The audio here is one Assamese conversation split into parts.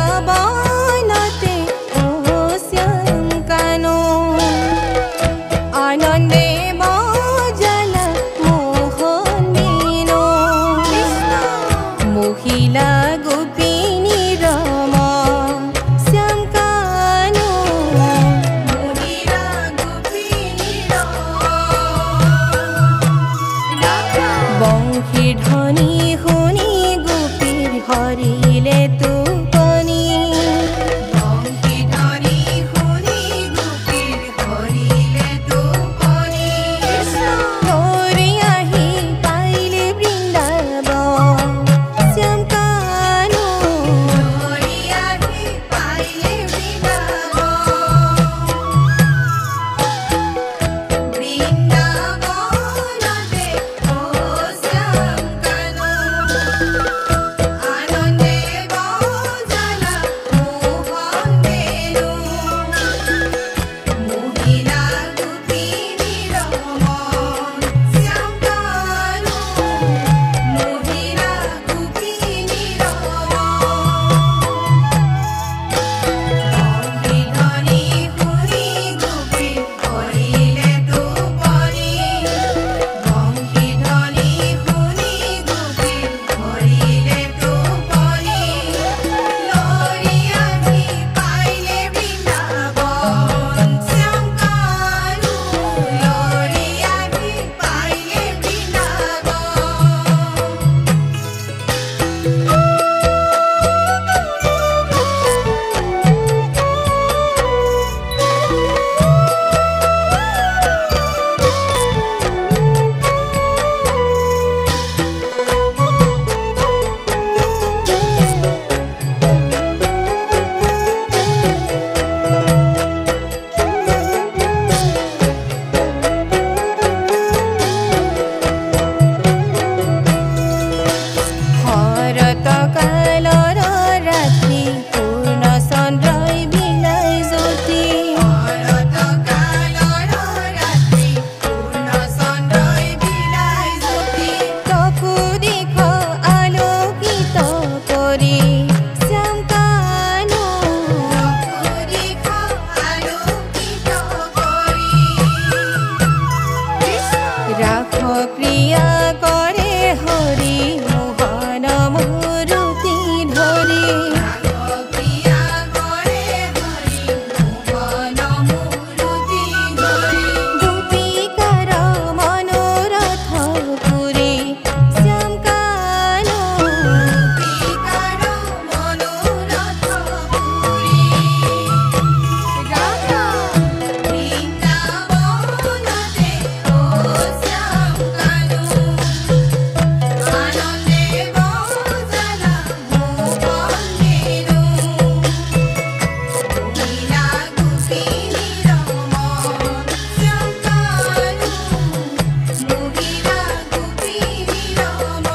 বৃন্দাবনতে শ্যামকানো আনন্দে বজালা মোহন বেণু মহিলা গোপিনী রম শ্যামকানো মহিলা গোপিনী বংশীর ধ্বনি শুনি গোপীর হরিলে টোপনি বংশীর ধ্বনি শুনি গোপীৰ হৰিলে টোপনি ধৰি আহি পাইলে বৃন্দাবন শ্যামকানো ধৰি আহি পাইলে বৃন্দাবনতে শ্যামকানো আনন্দে বজালা মোহন বেণু মহিলা গোপিনী রম শ্যামকানো মহিলা গোপিনী রম বংশী ধ্বনি শুনি গোপীৰ হৰিলে টোপনি বংশী ধ্বনি শুনি গোপীৰ হৰিলে টোপনি লৰি আহি পাইলে বৃন্দাবন শ্যামকানো লৰি আহি পাইলে শৰৎ কালৰ ৰাতি পূৰ্ণ চন্দ্ৰই বিলাই জ্যোতি শৰৎ কালৰ ৰাতি পূৰ্ণ চন্দ্ৰই বিলাই জ্যোতি চকু দিশ আলোকিত কৰি শ্যামকানো চকু দিশ আলোকিত কৰি ৰাস ক্ৰিয়া কৰে হৰি মোহন মূৰ্তি ধৰি ৰাস ক্ৰিয়া কৰে হৰি মোহন মূৰ্তি ধৰি গোপিকাৰ মনোৰথ পুৰি শ্যামকানো গোপিকাৰ মনোৰথ পুৰি ৰাধা বৃন্দাবনতে শ্যামকানো আনন্দে বজালা মোহন বেণু মহিলা গোপিনী ৰম শ্যামকানো মহিলা গোপিনী ৰম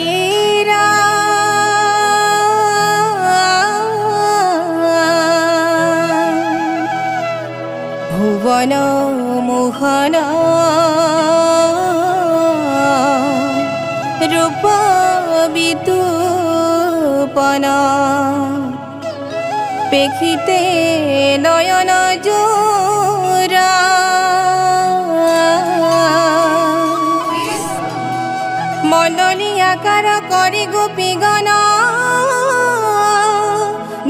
এৰা ভুৱন মোহন ৰূপ বিতূপন পেখিতে নয়ন জোৰা মণ্ডলী আকাৰ কৰি গোপীগণ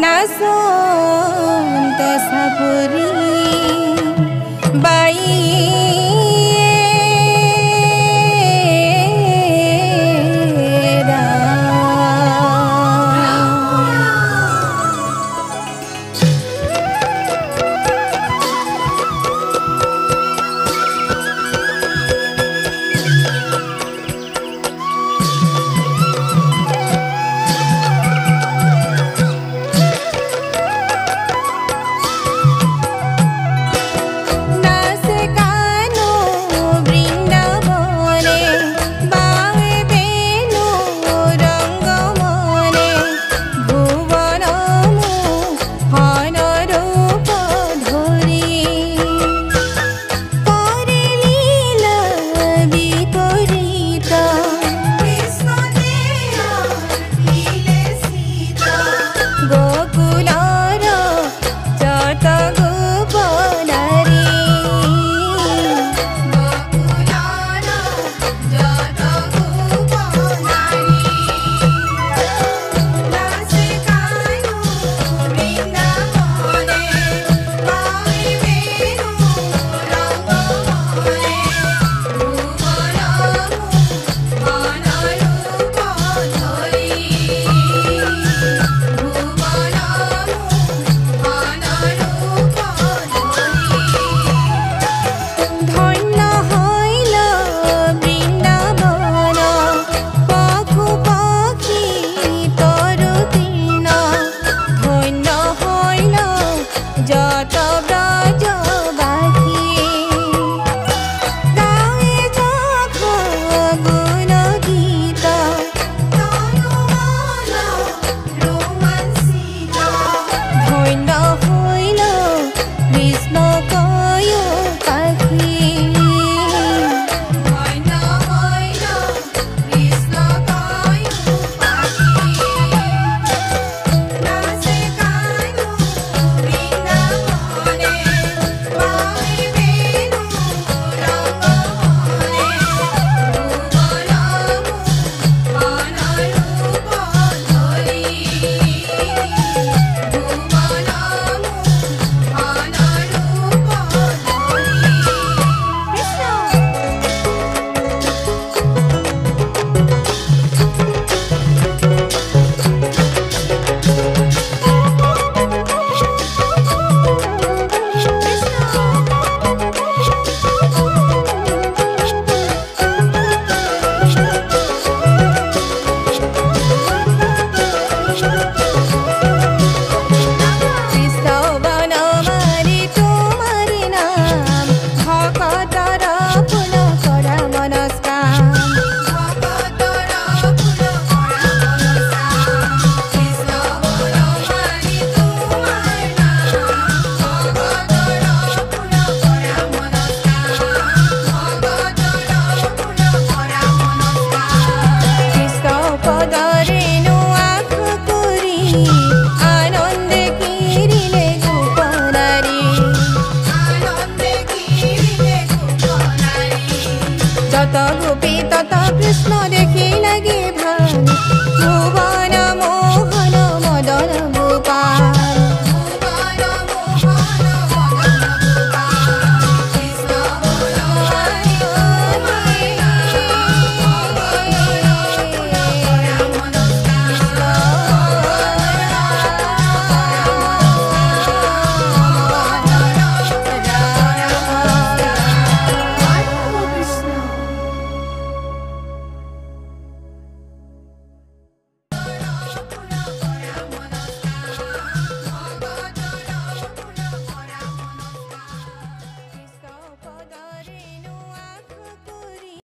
নাচন্ত চাপৰি বাই